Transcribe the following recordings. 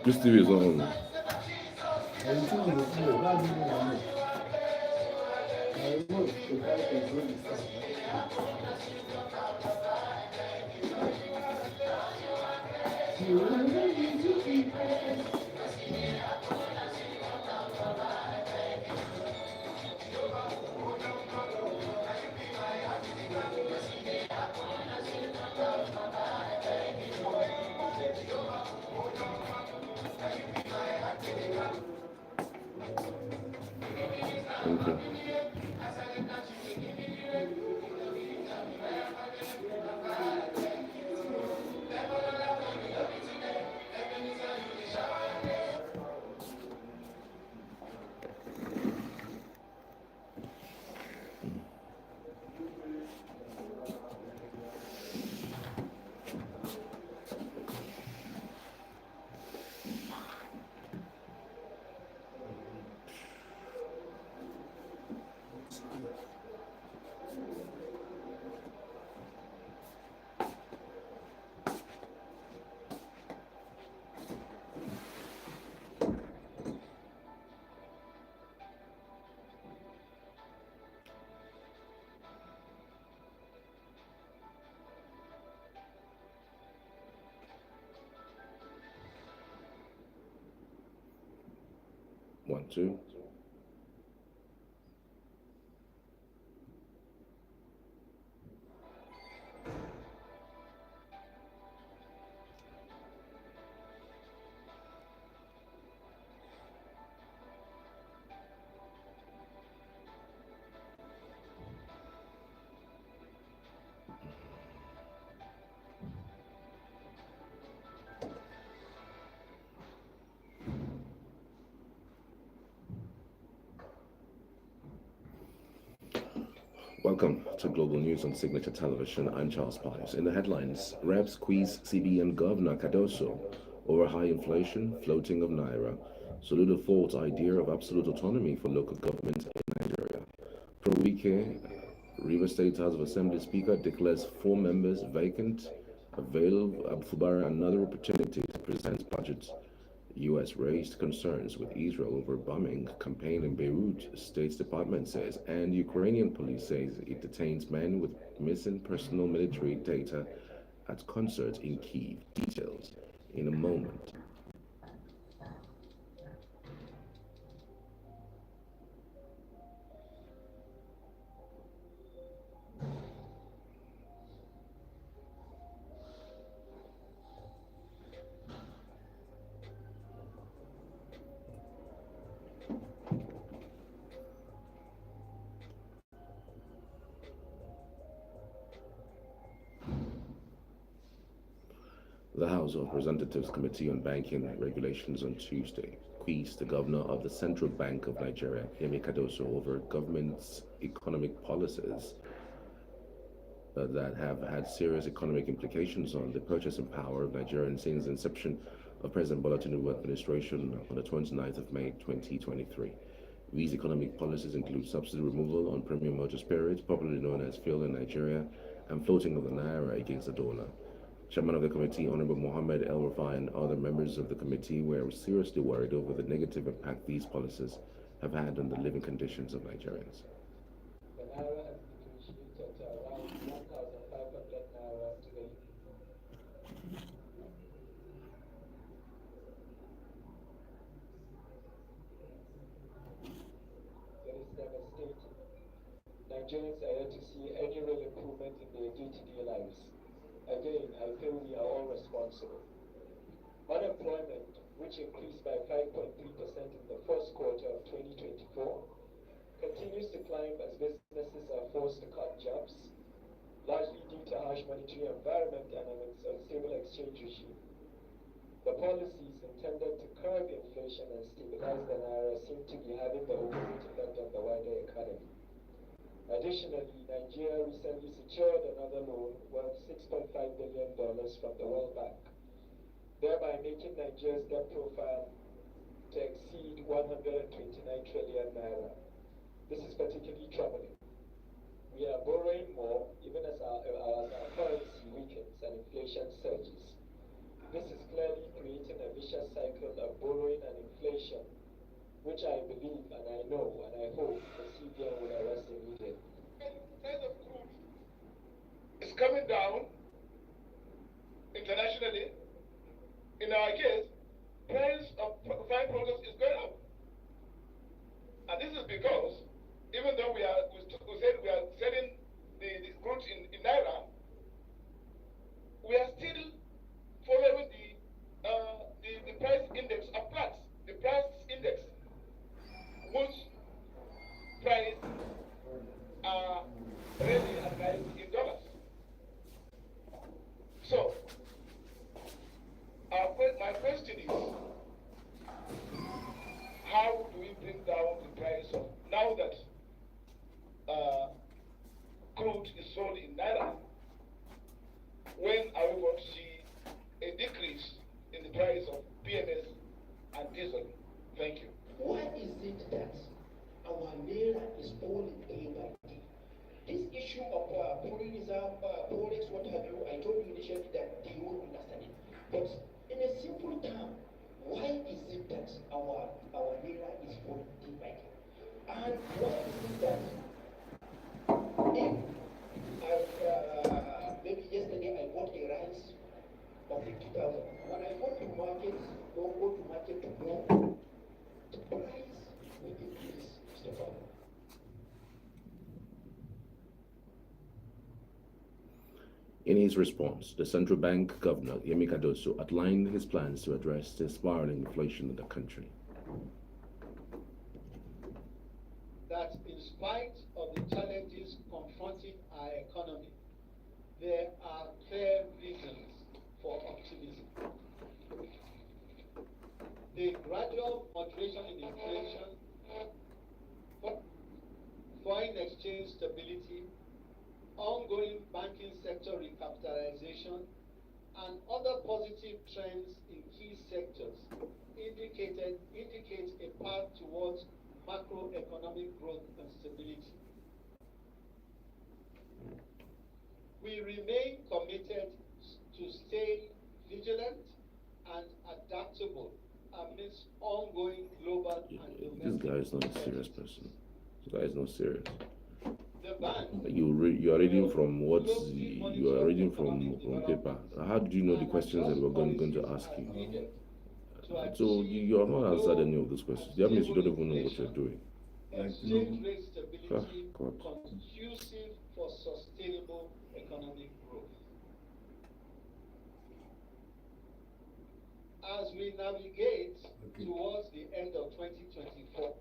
This TV is on. Okay. One, two. Welcome to Global News on Signature Television. I'm Charles Pius. In the headlines, Reps squeeze CBN Governor Cardoso over high inflation, floating of Naira. Soludo faults idea of absolute autonomy for local government in Nigeria. Pro Wike, River State House of Assembly Speaker declares 4 members vacant. Avail Abfubara another opportunity to present budget. U.S. raised concerns with Israel over bombing campaign in Beirut, State Department says, and Ukrainian police says it detains men with missing personal military data at concert in Kyiv. Details in a moment. The House of Representatives Committee on Banking Regulations on Tuesday quizzed the governor of the Central Bank of Nigeria, Yemi Cardoso, over government's economic policies that have had serious economic implications on the purchasing power of Nigerians since the inception of President Bola Tinubu administration on the 29th of May 2023. These economic policies include subsidy removal on premium motor spirits, popularly known as fuel in Nigeria, and floating of the naira against the dollar. Chairman of the committee, Honorable Mohammed El Rafai, and other members of the committee were seriously worried over the negative impact these policies have had on the living conditions of Nigerians. The naira has depreciated to around 1,500 naira today. It is devastating. Nigerians are yet to see any real improvement in their day-to-day lives. Again, I feel we are all responsible. Unemployment, which increased by 5.3% in the first quarter of 2024, continues to climb as businesses are forced to cut jobs, largely due to harsh monetary environment and an unstable exchange regime. The policies intended to curb inflation and stabilize the naira seem to be having the opposite effect on the wider economy. Additionally, Nigeria recently secured another loan worth $6.5 billion from the World Bank, thereby making Nigeria's debt profile to exceed 129 trillion naira. This is particularly troubling. We are borrowing more even as our currency weakens and inflation surges. This is clearly creating a vicious cycle coming down internationally. In our case, price of refined products is going up. And this is because even though we said we are selling the goods in Naira, we are still following the price index of Platts, the price index, which price are really advised in dollars. So, my question is, how do we bring down the price of, now that crude is sold in Naira, when are we going to see a decrease in the price of PMS and diesel? Thank you. Why is it that our Naira is falling day by day? This issue of foreign reserve, forex, what have you, I told you initially that they won't understand it. But in a simple term, why is it that our Naira is falling day by day? And why is it that if maybe yesterday I bought a rice of 50,000, when I go to market to know the price will increase, Mr. Farmer. In his response, the central bank governor, Yemi Cardoso, outlined his plans to address the spiraling inflation in the country. That in spite of the challenges confronting our economy, there are clear reasons for optimism. The gradual moderation in inflation, foreign exchange stability, ongoing banking sector recapitalization, and other positive trends in key sectors indicate a path towards macroeconomic growth and stability. We remain committed to stay vigilant and adaptable amidst ongoing global and domestic. This guy is not a serious person. This guy is not serious. The bank. You are reading from what you are reading from paper. How did you know the questions that we're going to ask you? So you are not answered any of those questions. That means you don't even know what you're doing. Exchange rate stability God. conducive for sustainable economic growth. As we navigate towards the end of 2024,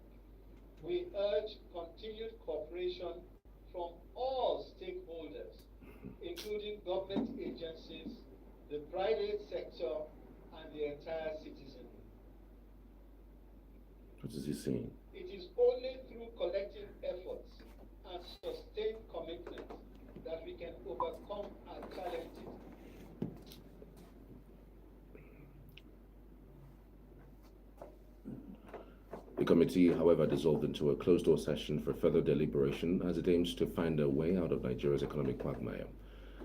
we urge continued cooperation from all stakeholders, including government agencies, the private sector, and the entire citizenry. What is he saying? It is only through collective efforts and sustained commitment that we can overcome our challenges. The committee, however, dissolved into a closed-door session for further deliberation as it aims to find a way out of Nigeria's economic quagmire.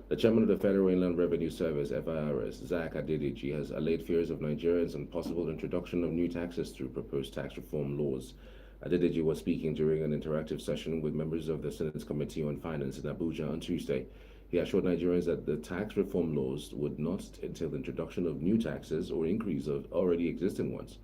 The chairman of the Federal Inland Revenue Service, FIRS, Zach Adedeji, has allayed fears of Nigerians and possible introduction of new taxes through proposed tax reform laws. Adedeji was speaking during an interactive session with members of the Senate's Committee on Finance in Abuja on Tuesday. He assured Nigerians that the tax reform laws would not entail the introduction of new taxes or increase of already existing ones.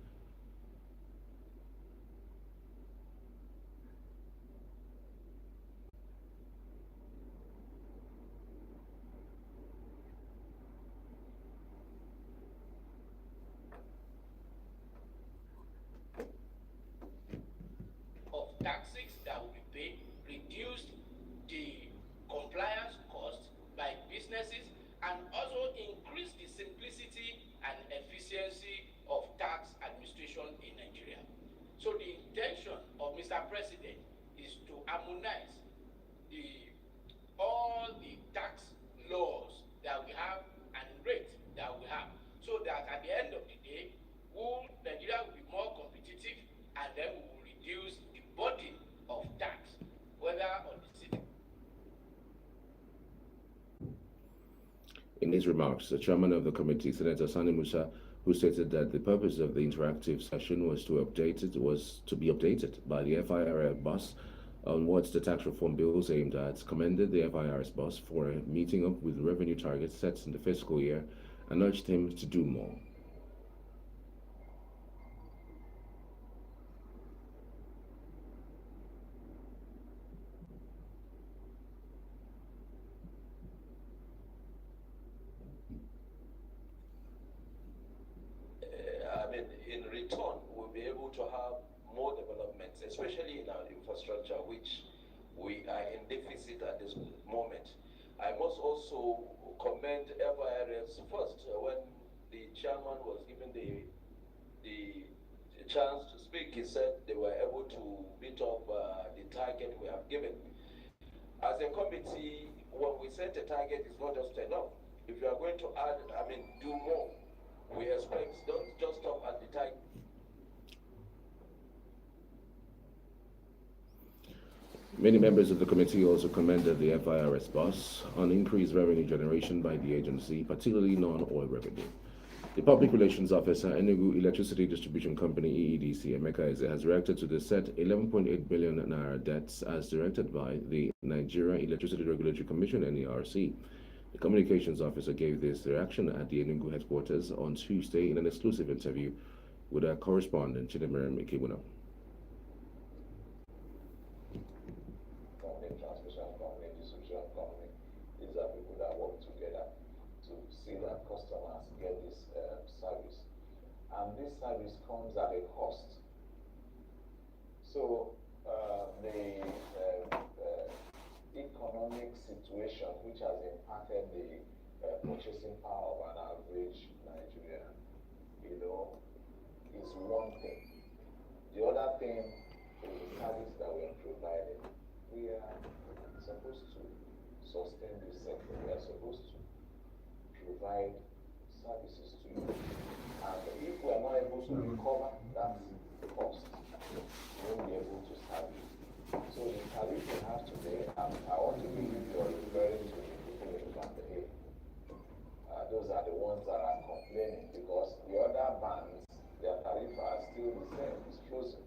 Taxes that will be paid, reduced the compliance cost by businesses, and also increase the simplicity and efficiency of tax administration in Nigeria. So the intention of Mr. President is to harmonize all the tax laws that we have and rates that we have, so that at the end of the day, Nigeria will be more competitive, and then we will reduce the burden of tax, whether on the city. In his remarks, the chairman of the committee, Senator Sani Musa, who stated that the purpose of the interactive session was to be updated by the FIRS boss on what the tax reform bills aimed at, commended the FIR's boss for meeting up with revenue targets set in the fiscal year and urged him to do more. I mean, in return, we'll be able to have more developments, especially in our infrastructure, which we are in deficit at this moment. I must also commend FIRS first when the chairman was given the chance to speak. He said they were able to meet up the target we have given. As a committee, when we set a target, it's not just enough. If you are going to add, I mean, do more, we expect, don't just stop at the target. Many members of the committee also commended the FIRS boss on increased revenue generation by the agency, particularly non-oil revenue. The Public Relations Officer, Enugu Electricity Distribution Company (EEDC), Emeka Eze, has reacted to the set 11.8 billion naira debts as directed by the Nigeria Electricity Regulatory Commission (NERC). The communications officer gave this reaction at the Enugu headquarters on Tuesday in an exclusive interview with our correspondent Chidemere Mekibuna. Transmission company, distribution company, these are people that work together to see that customers get this service. And this service comes at a cost. So the economic situation which has impacted the purchasing power of an average Nigerian, is one thing. The other thing is the service that we are providing. We are supposed to sustain this sector. We are supposed to provide services to you. And if we are not able to recover that cost, we won't be able to serve you. So the tariff we have today, I want to believe you are referring to the people in Band A. Those are the ones that are complaining because the other bands, their tariff are still the same. It's frozen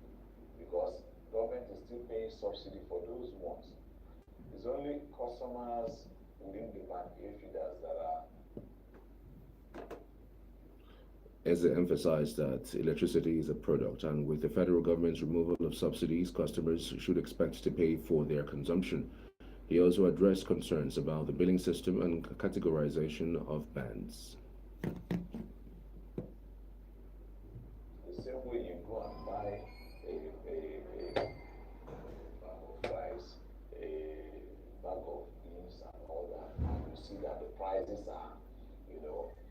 because government is still paying subsidy for those ones. It's only customers within the Band A feeders that are. As they emphasized that electricity is a product, and with the federal government's removal of subsidies, customers should expect to pay for their consumption. He also addressed concerns about the billing system and categorization of bands. The same way you go and buy a bag of rice, a bag of beans and all that, and you see that the prices are,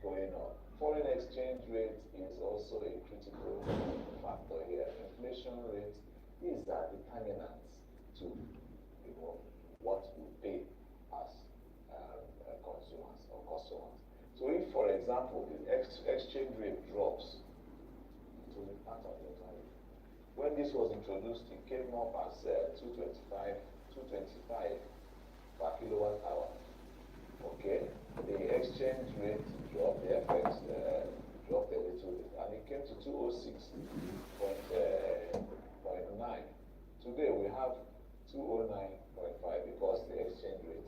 going up. Foreign exchange rate is also a critical factor here. Inflation rate is a determinant to, what we pay as consumers or customers. So if, for example, the exchange rate drops, it will be part of the tariff. When this was introduced, it came up as 225 per kilowatt hour. Okay, the exchange rate dropped, the FX dropped a little bit, and it came to 206.9. Today we have 209.5 because the exchange rate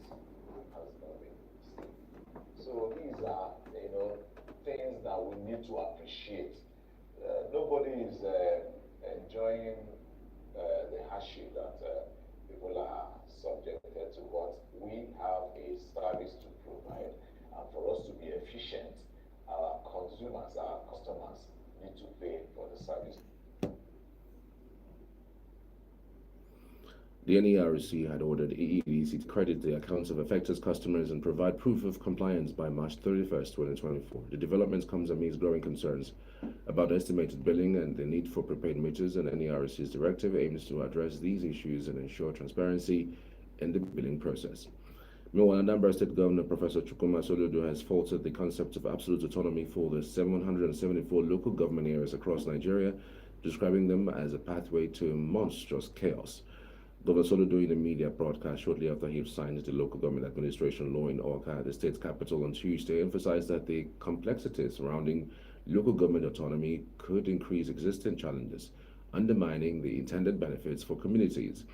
has not been stable. So these are, things that we need to appreciate. Nobody is enjoying the hardship that people are subjected to, but we have a service to provide, and for us to be efficient, our consumers, our customers need to pay for the service. The NERC had ordered EEDC to credit the accounts of affected customers and provide proof of compliance by March 31st, 2024. The development comes amidst growing concerns about estimated billing and the need for prepaid meters, and NERC's directive aims to address these issues and ensure transparency in the billing process. Meanwhile, Anambra State Governor Professor Gov Soludo has faulted the concept of absolute autonomy for the 774 local government areas across Nigeria, describing them as a pathway to monstrous chaos. Gov Soludo, in a media broadcast shortly after he signed the local government administration law in Awka, the state's capital, on Tuesday, emphasized that the complexities surrounding local government autonomy could increase existing challenges, undermining the intended benefits for communities.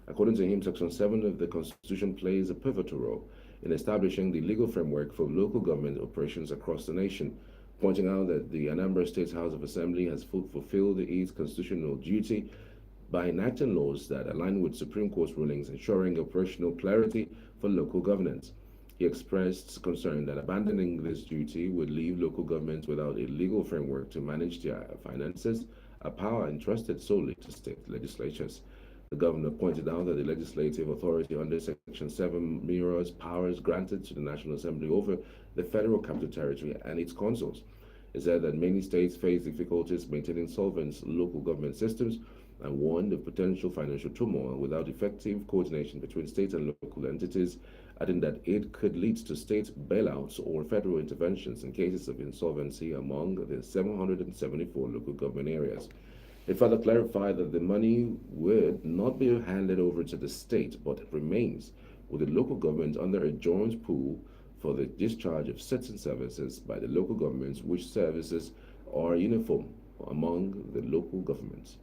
According to him, Section 7 of the Constitution plays a pivotal role in establishing the legal framework for local government operations across the nation, pointing out that the Anambra State House of Assembly has fulfilled its constitutional duty by enacting laws that align with Supreme Court rulings, ensuring operational clarity for local governance. He expressed concern that abandoning this duty would leave local governments without a legal framework to manage their finances, a power entrusted solely to state legislatures. The governor pointed out that the legislative authority under Section 7 mirrors powers granted to the National Assembly over the Federal Capital Territory and its consuls. He said that many states face difficulties maintaining solvent local government systems and warned of potential financial turmoil without effective coordination between state and local entities, adding that it could lead to state bailouts or federal interventions in cases of insolvency among the 774 local government areas. It further clarified that the money would not be handed over to the state but remains with the local government under a joint pool for the discharge of certain services by the local governments, which services are uniform among the local governments.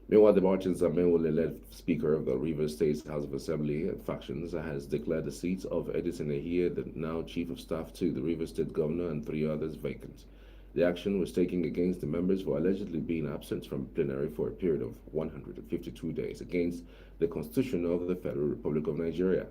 Meanwhile, the Martin Zamewole-led Speaker of the Rivers State House of Assembly factions has declared the seat of Edison Ehie, the now Chief of Staff to the Rivers State Governor, and three others vacant. The action was taken against the members for allegedly being absent from plenary for a period of 152 days against the Constitution of the Federal Republic of Nigeria.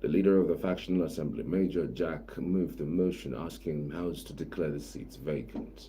The leader of the factional assembly, Major Jack, moved the motion asking House to declare the seats vacant.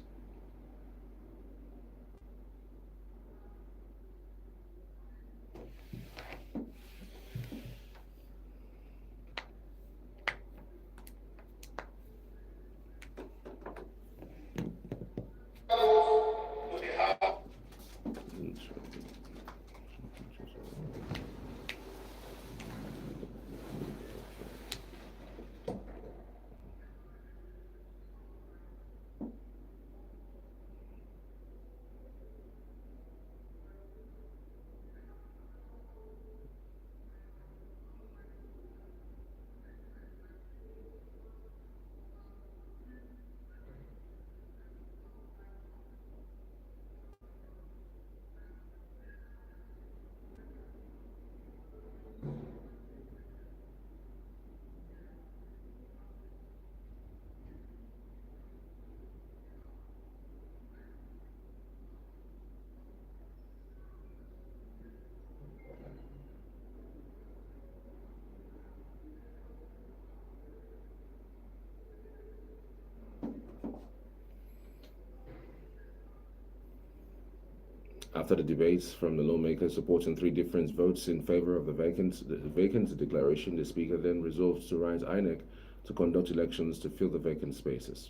After the debates from the lawmakers supporting three different votes in favor of the vacant declaration, the Speaker then resolved to write INEC to conduct elections to fill the vacant spaces.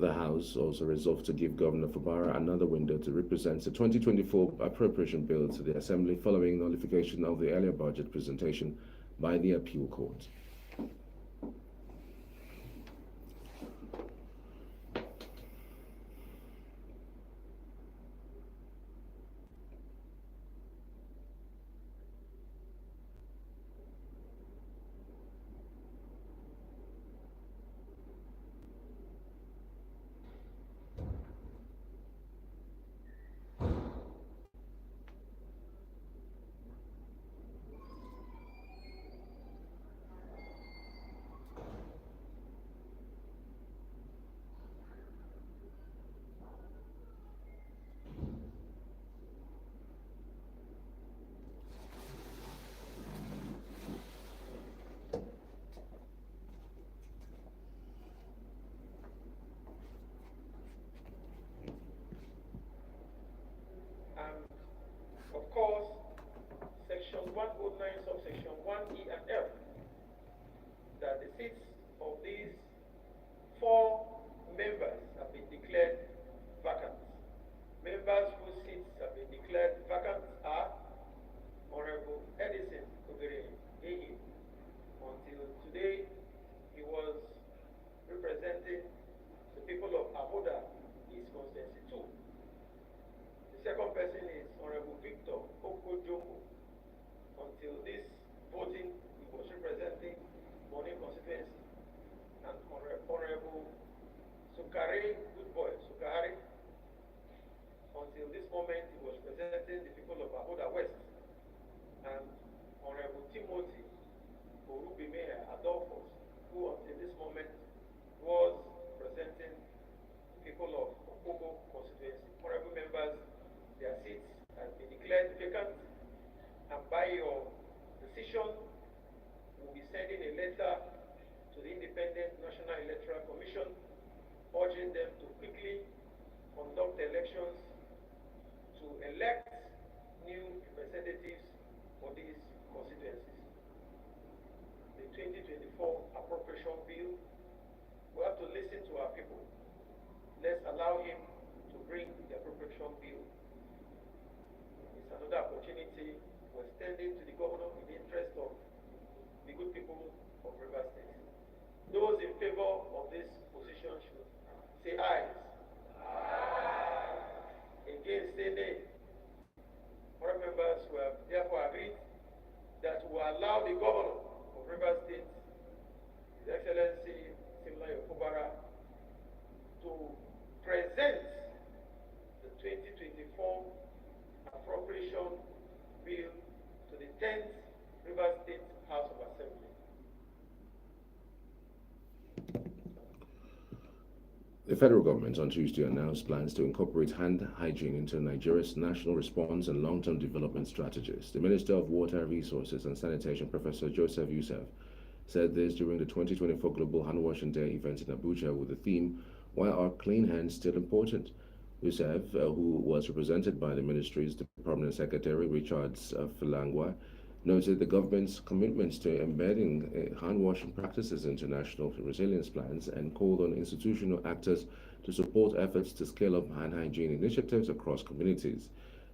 The House also resolved to give Governor Fubara another window to represent the 2024 appropriation bill to the Assembly following nullification of the earlier budget presentation by the Appeal Court. And of course, Section 109, subsection 1E and F, that the seats of these 4 members have been declared vacant. Members whose seats have been declared vacant are Honorable Edison Ogere, AE. Until today, he was representing the people of Amoda, East Constituency 2. The second person is Honorable Victor Okojomo. Until this voting, he was representing Morning Constituency. And Honorable Sukare Goodboy Sukare. Until this moment, he was representing the people of Amoda West. And Honorable Timothy Orubime Adolphus, who until this moment was representing the people of Okobo constituency. Honorable members, their seats have been declared vacant, and by your decision, we'll be sending a letter to the Independent National Electoral Commission urging them to quickly conduct elections to elect new representatives for these constituencies. The 2024 appropriation bill, we have to listen to our people. Let's allow him to bring the appropriation bill. It's another opportunity we're extending to the governor in the interest of the good people of Rivers State. Those in favor of this position should say aye. Aye. Against, say nay. Board members who have therefore agreed that we will allow the governor of Rivers State, His Excellency Simlayo Fubara, to present the 2024 appropriation bill to the 10th Rivers State House of Assembly. The federal government on Tuesday announced plans to incorporate hand hygiene into Nigeria's national response and long-term development strategies. The Minister of Water Resources and Sanitation, Professor Joseph Youssef, said this during the 2024 Global Hand Washing Day event in Abuja with the theme, "Why are clean hands still important?" Youssef, who was represented by the ministry's Permanent Secretary, Richard Filangwa, noted the government's commitment to embedding hand-washing practices into national resilience plans and called on institutional actors to support efforts to scale up hand hygiene initiatives across communities.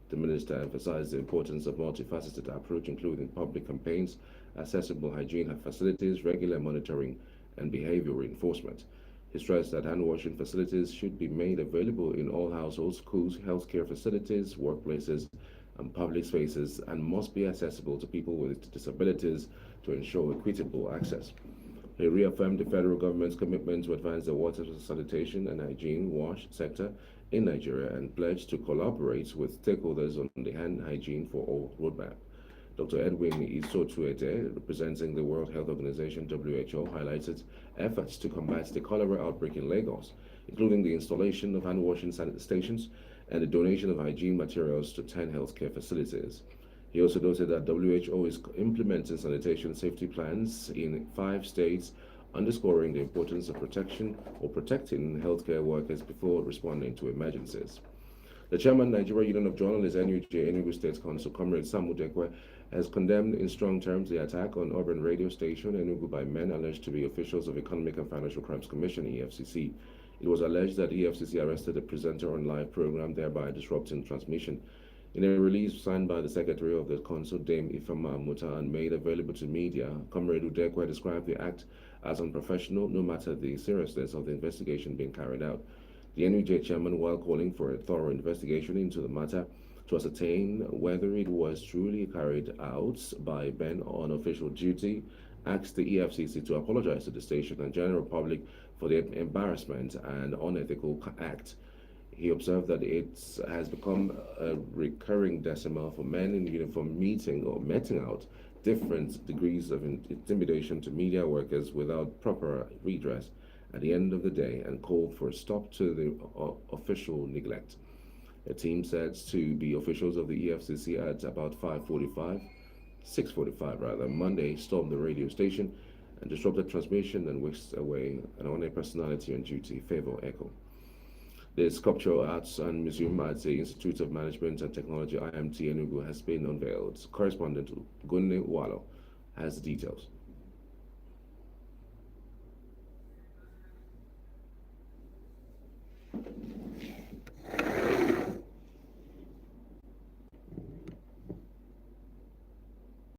The minister emphasized the importance of multifaceted approach, including public campaigns, accessible hygiene facilities, regular monitoring, and behavior reinforcement. He stressed that hand-washing facilities should be made available in all households, schools, healthcare facilities, workplaces, and public spaces, and must be accessible to people with disabilities to ensure equitable access. He reaffirmed the federal government's commitment to advance the water sanitation and hygiene wash sector in Nigeria and pledged to collaborate with stakeholders on the hand hygiene for all roadmap. Dr. Edwin Isotuete, representing the World Health Organization (WHO), highlighted efforts to combat the cholera outbreak in Lagos, including the installation of hand-washing stations and the donation of hygiene materials to 10 healthcare facilities. He also noted that WHO is implementing sanitation safety plans in 5 states, underscoring the importance of protecting healthcare workers before responding to emergencies. The chairman, Nigeria Union of Journalists, NUJ, Enugu State Council, Comrade Samu Dekwe, has condemned in strong terms the attack on urban radio station Enugu by men alleged to be officials of Economic and Financial Crimes Commission, EFCC. It was alleged that EFCC arrested the presenter on live program, thereby disrupting transmission. In a release signed by the Secretary of the Council, Dame Ifama Muta, and made available to media, Comrade Udekwe described the act as unprofessional, no matter the seriousness of the investigation being carried out. The NUJ chairman, while calling for a thorough investigation into the matter to ascertain whether it was truly carried out by Ben on official duty, asked the EFCC to apologize to the station and general public for the embarrassment and unethical act. He observed that it has become a recurring decimal for men in uniform meeting or meting out different degrees of intimidation to media workers without proper redress at the end of the day, and called for a stop to the official neglect. A team said to be officials of the EFCC at about 5:45, 6:45 rather, Monday stormed the radio station and disrupted transmission and whisked away an honorary personality on duty, Favor Echo. The Sculptural Arts and Museum at the Institute of Management and Technology, IMT Enugu, has been unveiled. Correspondent Gunne Walo has the details.